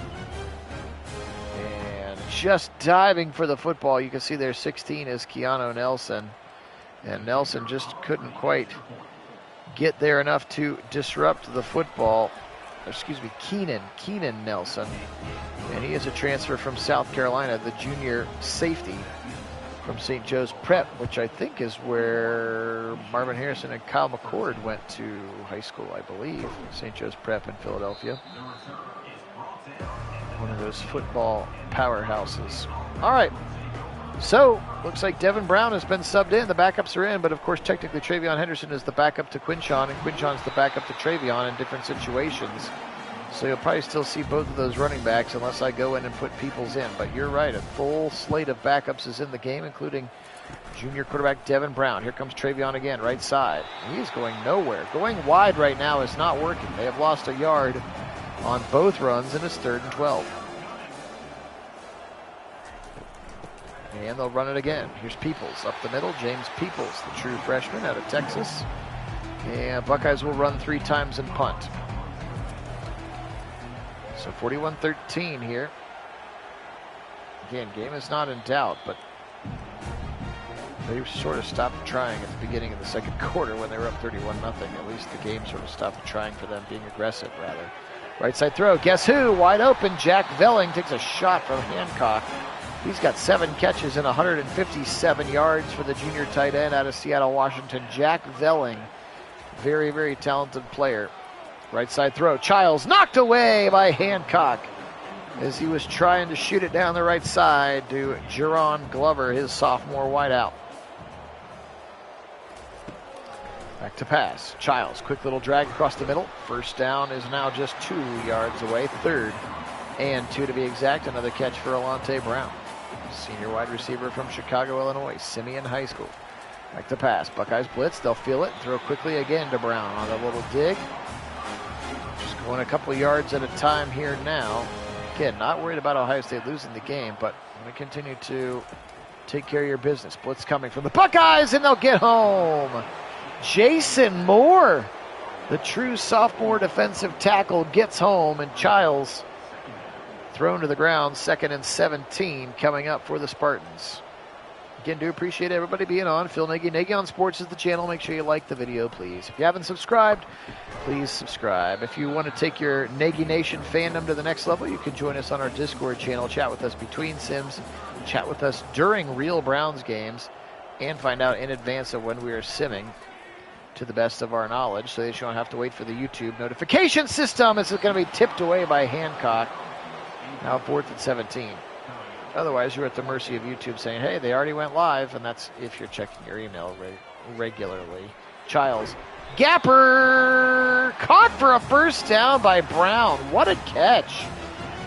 And just diving for the football, you can see there 16 is Keanu Nelson. And Nelson just couldn't quite get there enough to disrupt the football. Keenan Nelson. And he is a transfer from South Carolina, the junior safety from St. Joe's Prep, which I think is where Marvin Harrison and Kyle McCord went to high school, I believe. St. Joe's Prep in Philadelphia. One of those football powerhouses. All right. So, looks like Devin Brown has been subbed in. The backups are in, but of course, technically, Travion Henderson is the backup to Quinshon, and Quinshon's the backup to Travion in different situations. So you'll probably still see both of those running backs unless I go in and put Peoples in. But you're right, a full slate of backups is in the game, including junior quarterback Devin Brown. Here comes Travion again, right side. He's going nowhere. Going wide right now is not working. They have lost a yard on both runs, and it's 3rd and 12. And they'll run it again. Here's Peoples up the middle. James Peoples, the true freshman out of Texas. And Buckeyes will run 3 times and punt. So 41-13 here. Again, game is not in doubt, but they sort of stopped trying at the beginning of the second quarter when they were up 31-0. At least the game sort of stopped trying for them, being aggressive rather. Right side throw. Guess who? Wide open. Jack Velling takes a shot from Hancock. He's got 7 catches and 157 yards for the junior tight end out of Seattle, Washington. Jack Velling, very, very talented player. Right side throw. Childs knocked away by Hancock as he was trying to shoot it down the right side to Jerron Glover, his sophomore wideout. Back to pass. Childs, quick little drag across the middle. First down is now just 2 yards away. 3rd and 2 to be exact. Another catch for Alante Brown, senior wide receiver from Chicago, Illinois, Simeon High School. Back to pass. Buckeyes blitz. They'll feel it. Throw quickly again to Brown on a little dig. Just going a couple yards at a time here now. Again, not worried about Ohio State losing the game, but going to continue to take care of your business. Blitz coming from the Buckeyes, and they'll get home. Jason Moore, the true sophomore defensive tackle, gets home, and Childs thrown to the ground. 2nd and 17 coming up for the Spartans. Again, do appreciate everybody being on. Phil Nagy, Nagy on Sports is the channel. Make sure you like the video, please. If you haven't subscribed, please subscribe. If you want to take your Nagy Nation fandom to the next level, you can join us on our Discord channel, chat with us between sims, chat with us during real Browns games, and find out in advance of when we are simming to the best of our knowledge, so that you don't have to wait for the YouTube notification system. This is going to be tipped away by Hancock. Now 4th and 17. Otherwise, you're at the mercy of YouTube saying, hey, they already went live, and that's if you're checking your email regularly. Childs. Gapper! Caught for a first down by Brown. What a catch.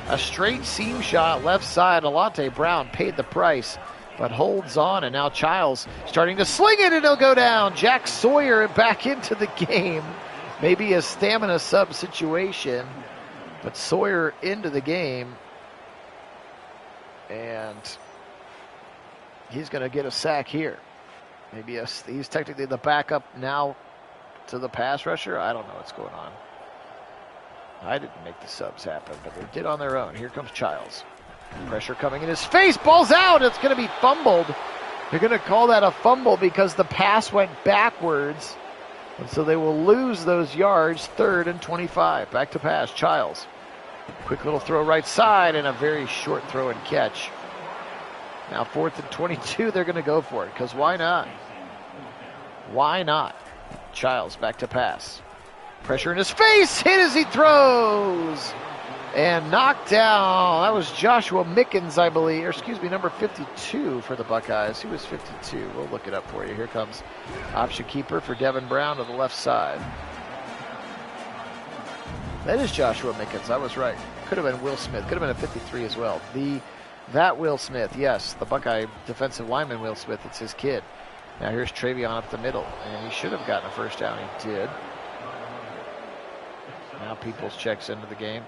A straight seam shot left side. Alante Brown paid the price, but holds on, and now Childs starting to sling it, and he'll go down. Jack Sawyer back into the game. Maybe a stamina sub situation, but Sawyer into the game. And he's going to get a sack here. Maybe he's technically the backup now to the pass rusher. I don't know what's going on. I didn't make the subs happen, but they did on their own. Here comes Childs. Pressure coming in his face. Ball's out. It's going to be fumbled. They're going to call that a fumble because the pass went backwards. And so they will lose those yards. 3rd and 25. Back to pass. Childs. Quick little throw right side and a very short throw and catch. Now 4th and 22, they're going to go for it, because why not? Why not? Childs back to pass. Pressure in his face, hit as he throws. And knocked down. That was Joshua Mickens, I believe. Or excuse me, number 52 for the Buckeyes. He was 52. We'll look it up for you. Here comes option keeper for Devin Brown to the left side. That is Joshua Mickens. I was right. Could have been Will Smith. Could have been a 53 as well. That Will Smith, yes. The Buckeye defensive lineman Will Smith. It's his kid. Now here's Travion up the middle. And he should have gotten a first down. He did. Now Peoples checks into the game.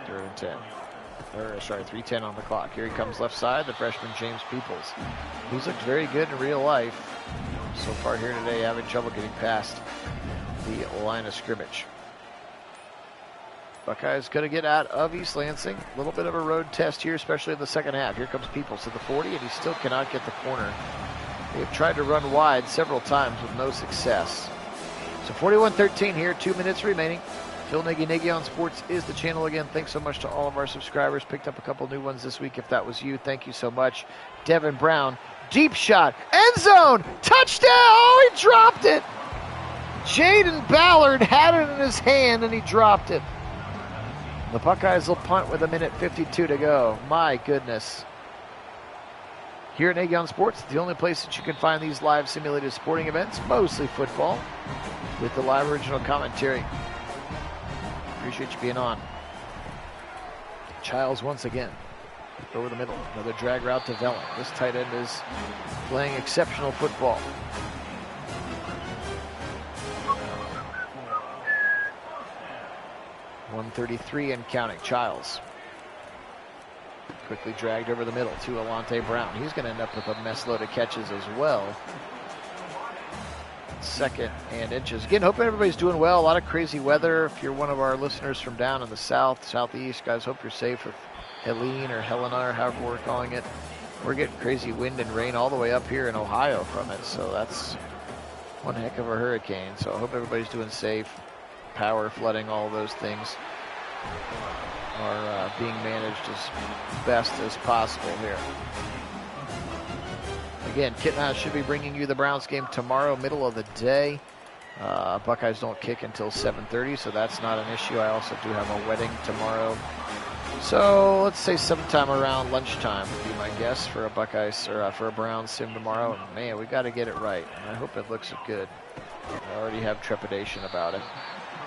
3rd and 10. 3:10 on the clock. Here he comes left side, the freshman James Peoples. He's looked very good in real life. So far here today, having trouble getting past the line of scrimmage. Buckeyes going to get out of East Lansing. A little bit of a road test here, especially in the second half. Here comes Peoples to the 40, and he still cannot get the corner. They've tried to run wide several times with no success. So 41-13 here, 2 minutes remaining. Phil Nagy on Sports is the channel again. Thanks so much to all of our subscribers. Picked up a couple new ones this week. If that was you, thank you so much. Devin Brown, deep shot, end zone, touchdown! Oh, he dropped it. Jaden Ballard had it in his hand and he dropped it. The Buckeyes will punt with 1:52 to go. My goodness. Here at Nagy on Sports, the only place that you can find these live simulated sporting events, mostly football, with the live original commentary. Appreciate you being on. Childs once again. Over the middle. Another drag route to Velen. This tight end is playing exceptional football. .133 and counting. Childs. Quickly dragged over the middle to Alante Brown. He's going to end up with a mess load of catches as well. 2nd and inches. Again, hoping everybody's doing well. A lot of crazy weather. If you're one of our listeners from down in the south, southeast, guys, hope you're safe with Helene or Helena or however we're calling it. We're getting crazy wind and rain all the way up here in Ohio from it, so that's one heck of a hurricane. So I hope everybody's doing safe. Power, flooding, all those things are being managed as best as possible here. Again, Kit Nagy should be bringing you the Browns game tomorrow, middle of the day. Buckeyes don't kick until 7:30, so that's not an issue. I also do have a wedding tomorrow. So let's say sometime around lunchtime would be my guess for a Buckeyes or for a Browns sim tomorrow. And man, we got to get it right. And I hope it looks good. I already have trepidation about it.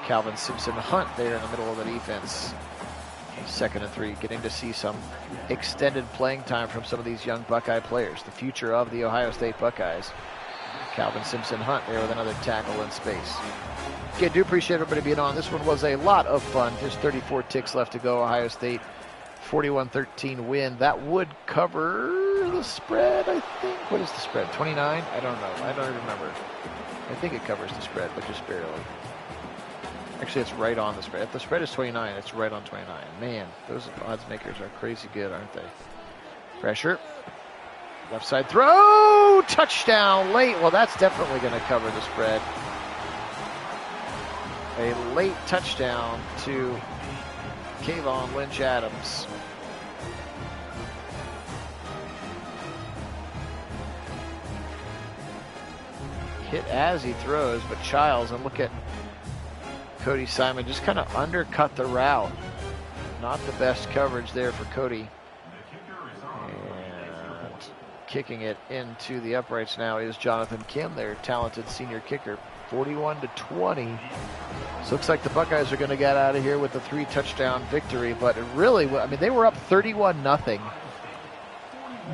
Calvin Simpson-Hunt there in the middle of the defense. 2nd and 3, getting to see some extended playing time from some of these young Buckeye players. The future of the Ohio State Buckeyes. Calvin Simpson-Hunt there with another tackle in space. Okay, I do appreciate everybody being on. This one was a lot of fun. There's 34 ticks left to go. Ohio State 41-13 win. That would cover the spread, I think. What is the spread? 29? I don't know. I don't remember. I think it covers the spread, but just barely. Actually, it's right on the spread. If the spread is 29, it's right on 29. Man, those odds makers are crazy good, aren't they? Pressure. Left side throw. Touchdown late. Well, that's definitely going to cover the spread. A late touchdown to Kayvon Lynch-Adams. Hit as he throws, but Childs, and look at Cody Simon, just kind of undercut the route. Not the best coverage there for Cody. And kicking it into the uprights now is Jonathan Kim, their talented senior kicker. 41-20. So looks like the Buckeyes are going to get out of here with a 3-touchdown victory, but it really, I mean, they were up 31-0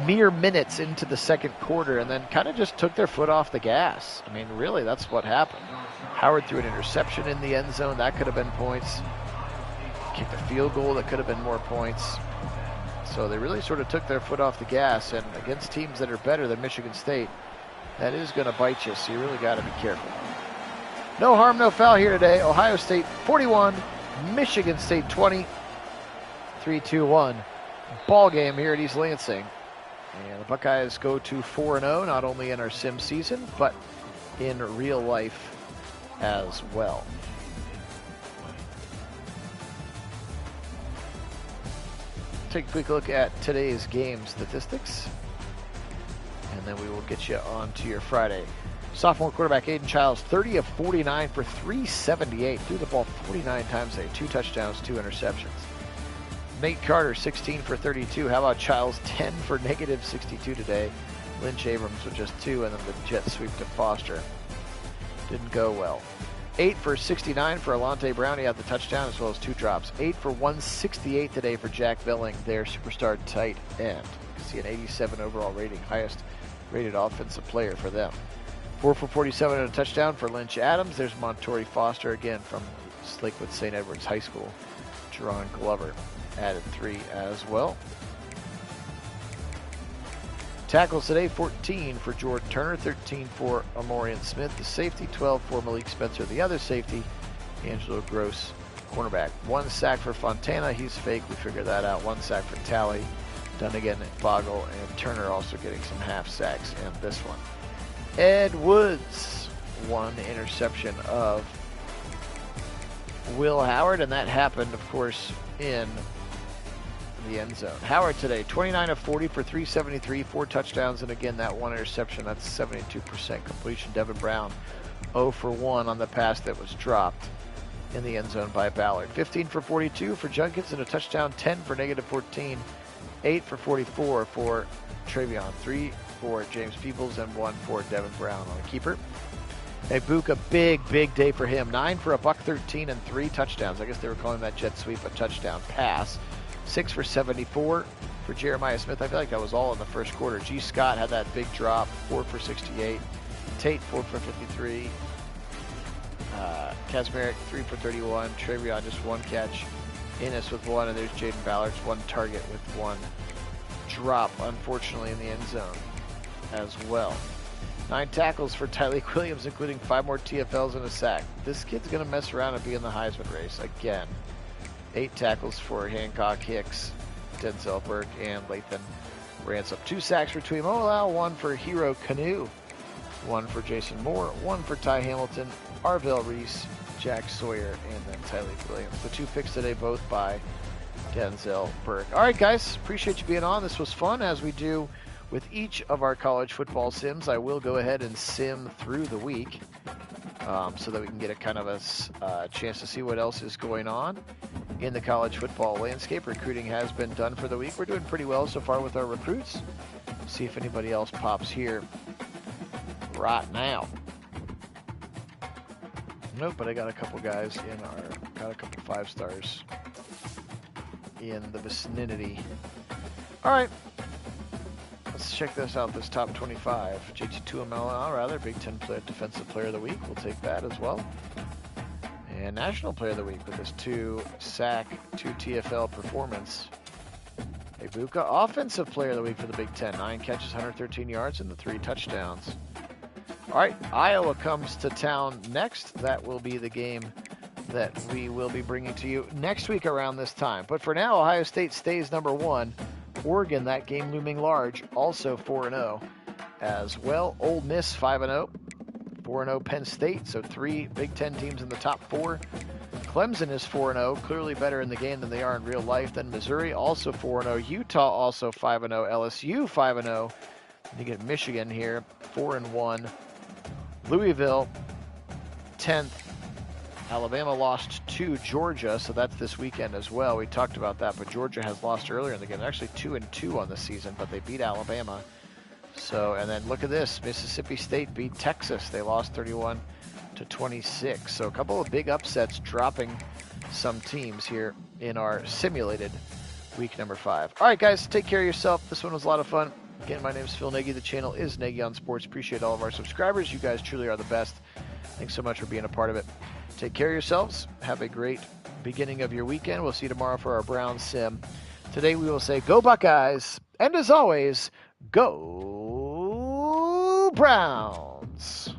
mere minutes into the second quarter and then kind of just took their foot off the gas. I mean, really, that's what happened. Howard threw an interception in the end zone. That could have been points. Kicked a field goal. That could have been more points. So they really sort of took their foot off the gas, and against teams that are better than Michigan State, that is going to bite you, so you really got to be careful. No harm, no foul here today. Ohio State 41, Michigan State 20, 3-2-1 ball game here at East Lansing. And the Buckeyes go to 4-0, not only in our sim season, but in real life as well. Take a quick look at today's game statistics, and then we will get you on to your Friday. Sophomore quarterback Aiden Childs, 30 of 49 for 378. Threw the ball 49 times today, 2 touchdowns, 2 interceptions. Nate Carter, 16 for 32. How about Childs, 10 for negative 62 today. Lynch Abrams with just 2, and then the jet sweep to Foster. Didn't go well. 8 for 69 for Alante Brown. He had the touchdown as well as 2 drops. 8 for 168 today for Jack Velling, their superstar tight end. You can see an 87 overall rating, highest rated offensive player for them. 4 for 47 and a touchdown for Lynch Adams. There's Montori Foster again from Lakewood St. Edward's High School. Jerron Glover added 3 as well. Tackles today, 14 for Jordan Turner, 13 for Amorian Smith, the safety, 12 for Malik Spencer, the other safety, Angelo Gross, cornerback. 1 sack for Fontana, he's fake, we figured that out. 1 sack for Talley, done again at Fogel, and Turner also getting some half sacks in this one. Ed Woods, 1 interception of Will Howard, and that happened, of course, in the end zone. Howard today, 29 of 40 for 373, 4 touchdowns, and again, that 1 interception. That's 72% completion. Devin Brown, 0 for 1 on the pass that was dropped in the end zone by Ballard. 15 for 42 for Junkins and a touchdown, 10 for -14, 8 for 44 for Travion, 3 for James Peebles, and 1 for Devin Brown on a keeper. Ibuka, big day for him. 9 for $113 and 3 touchdowns. I guess they were calling that jet sweep a touchdown pass. 6 for 74 for Jeremiah Smith. I feel like that was all in the first quarter. G. Scott had that big drop, 4 for 68. Tate, 4 for 53. Kazmarek, 3 for 31. Travion, just 1 catch. Innes with 1, and there's Jaden Ballard's 1 target with 1 drop, unfortunately, in the end zone as well. 9 tackles for Tyleek Williams, including 5 more TFLs and a sack. This kid's going to mess around and be in the Heisman race again. 8 tackles for Hancock, Hicks, Denzel Burke, and Lathan Ransom. 2 sacks for Tuimoloau, 1 for Hero Canoe, 1 for Jason Moore, 1 for Ty Hamilton, Arvell Reese, Jack Sawyer, and then Tyleek Williams. The 2 picks today, both by Denzel Burke. All right, guys, appreciate you being on. This was fun, as we do with each of our college football sims. I will go ahead and sim through the week so that we can get a kind of a chance to see what else is going on in the college football landscape. Recruiting has been done for the week. We're doing pretty well so far with our recruits. See if anybody else pops here right now. Nope, but I got a couple guys got a couple 5 stars in the vicinity. All right. Let's check this out, this top 25. JT Tuimoloau, Big Ten Defensive Player of the Week. We'll take that as well. And National Player of the Week with his 2 sack, 2 TFL performance. Ibuka, Offensive Player of the Week for the Big Ten. 9 catches, 113 yards, and the 3 touchdowns. All right, Iowa comes to town next. That will be the game that we will be bringing to you next week around this time. But for now, Ohio State stays number 1. Oregon, that game looming large, also 4-0 as well. Ole Miss 5-0, 4-0 Penn State, so 3 Big Ten teams in the top 4. Clemson is 4-0, clearly better in the game than they are in real life. Then Missouri also 4-0, Utah also 5-0, LSU 5-0. You get Michigan here 4-1, Louisville 10th. Alabama lost to Georgia, so that's this weekend as well. We talked about that, but Georgia has lost earlier in the game. They're actually 2-2 on the season, but they beat Alabama. So, and then look at this. Mississippi State beat Texas. They lost 31-26. So a couple of big upsets dropping some teams here in our simulated week number 5. All right, guys, take care of yourself. This one was a lot of fun. Again, my name is Phil Nagy. The channel is Nagy on Sports. Appreciate all of our subscribers. You guys truly are the best. Thanks so much for being a part of it. Take care of yourselves. Have a great beginning of your weekend. We'll see you tomorrow for our Brown Sim. Today we will say, go Buckeyes. And as always, go Browns.